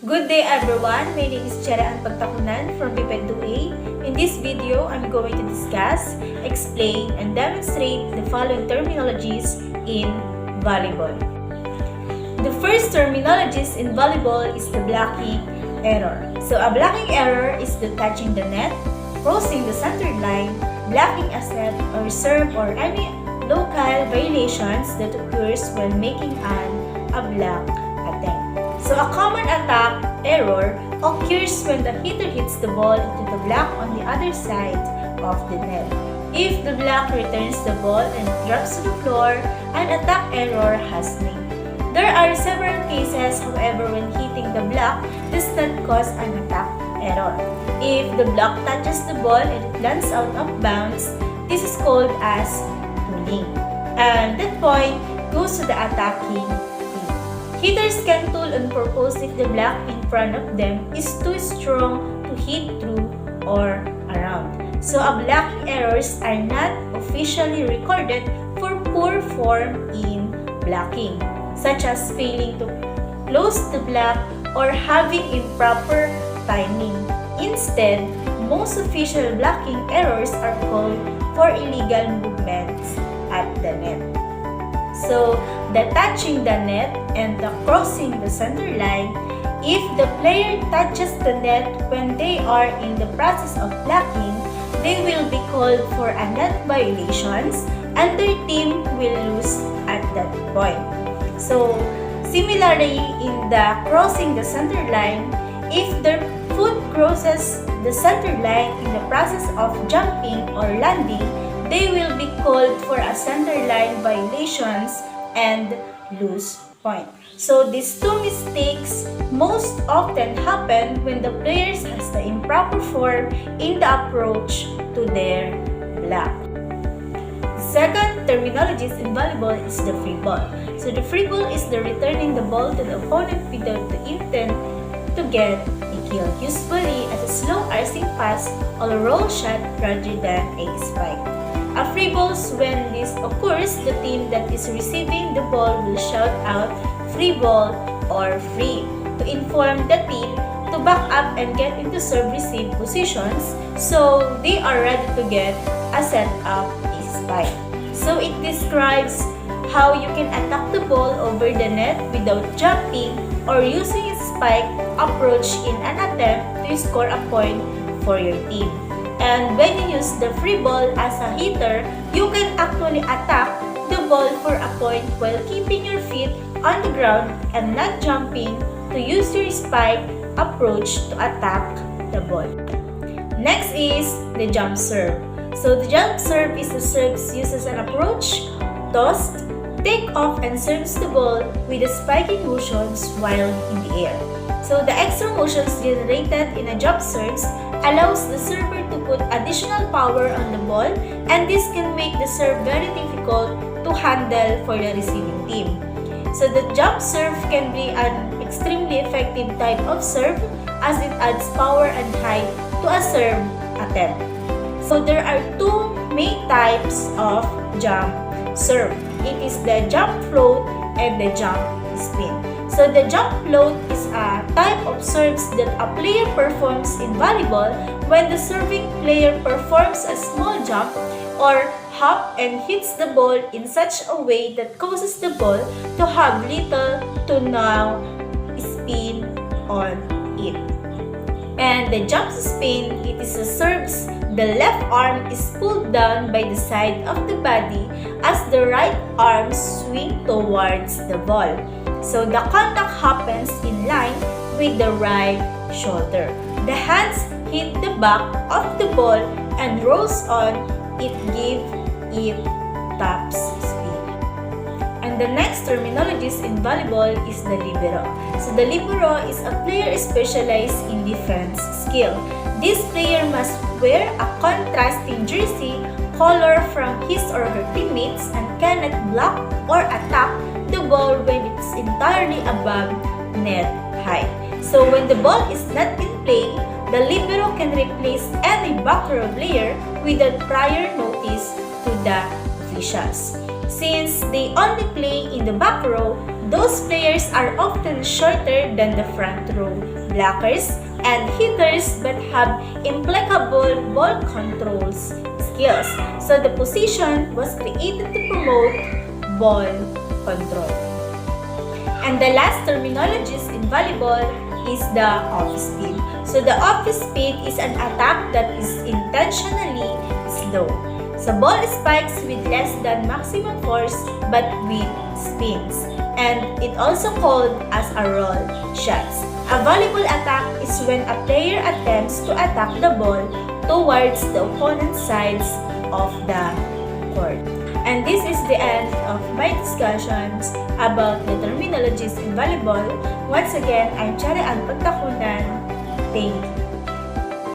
Good day everyone, my name is Cheraan Pagtakunan from PPED 2A. In this video, I'm going to discuss, explain, and demonstrate the following terminologies in volleyball. The first terminologies in volleyball is the blocking error. So a blocking error is the touching the net, crossing the center line, blocking a set or serve or any local violations that occurs when making a block attempt. So a common attack error occurs when the hitter hits the ball into the block on the other side of the net. If the block returns the ball and drops to the floor, an attack error has made. There are several cases, however, when hitting the block does not cause an attack error. If the block touches the ball and it lands out of bounds, this is called as pulling. And that point goes to the attacking team. Hitters can tool on purpose if the block in front of them is too strong to hit through or around. So blocking errors are not officially recorded for poor form in blocking, such as failing to close the block or having improper timing. Instead, most official blocking errors are called for illegal movements at the net. So, the touching the net and the crossing the center line, if the player touches the net when they are in the process of blocking, they will be called for a net violations and their team will lose at that point. So, similarly, in the crossing the center line, if their foot crosses the center line in the process of jumping or landing, they will be called for a center line violations and lose point. So, these two mistakes most often happen when the players has the improper form in the approach to their block. Second terminologies in volleyball is the free ball. So the free ball is the returning the ball to the opponent without the intent to get a kill, usually as a slow arcing pass or roll shot rather than a spike. A free ball, when this occurs, the team that is receiving the ball will shout out free ball or free to inform the team to back up and get into serve-receive positions so they are ready to get a set up a spike. So it describes how you can attack the ball over the net without jumping or using a spike approach in an attempt to score a point for your team. And when you use the free ball as a hitter, you can actually attack the ball for a point while keeping your feet on the ground and not jumping to use your spike approach to attack the ball. Next is the jump serve. So the jump serve is the serve used as an approach, tossed, take off, and serves the ball with the spiking motions while in the air. So the extra motions generated in a jump serves allows the server to put additional power on the ball, and this can make the serve very difficult to handle for the receiving team. So the jump serve can be an extremely effective type of serve as it adds power and height to a serve attempt. So there are two main types of jump serve. It is the jump float and the jump spin. So the jump float is a type of serves that a player performs in volleyball when the serving player performs a small jump or hop and hits the ball in such a way that causes the ball to have little to no spin on it. And the jump spin, it is a serves the left arm is pulled down by the side of the body as the right arm swings towards the ball. So the contact happens in line with the right shoulder. The hands hit the back of the ball and rolls on, it gives it top speed. And the next terminologies in volleyball is the libero. So the libero is a player specialized in defense skill. This player must wear a contrasting jersey color from his or her teammates and cannot block or attack the ball when it is entirely above net height. So when the ball is not in play, the libero can replace any back row player without prior notice to the officials. Since they only play in the back row, those players are often shorter than the front row blockers and hitters but have impeccable ball controls skills. So the position was created to promote ball control. And the last terminologies in volleyball is the off-speed. So the off-speed is an attack that is intentionally slow. So ball spikes with less than maximum force but with spins. And it also called as a roll shots. A volleyball attack is when a player attempts to attack the ball towards the opponent's sides of the court. And this is the end of my discussions about the terminologies in volleyball. Once again, I'm Chari Pagtakunan. Thank you.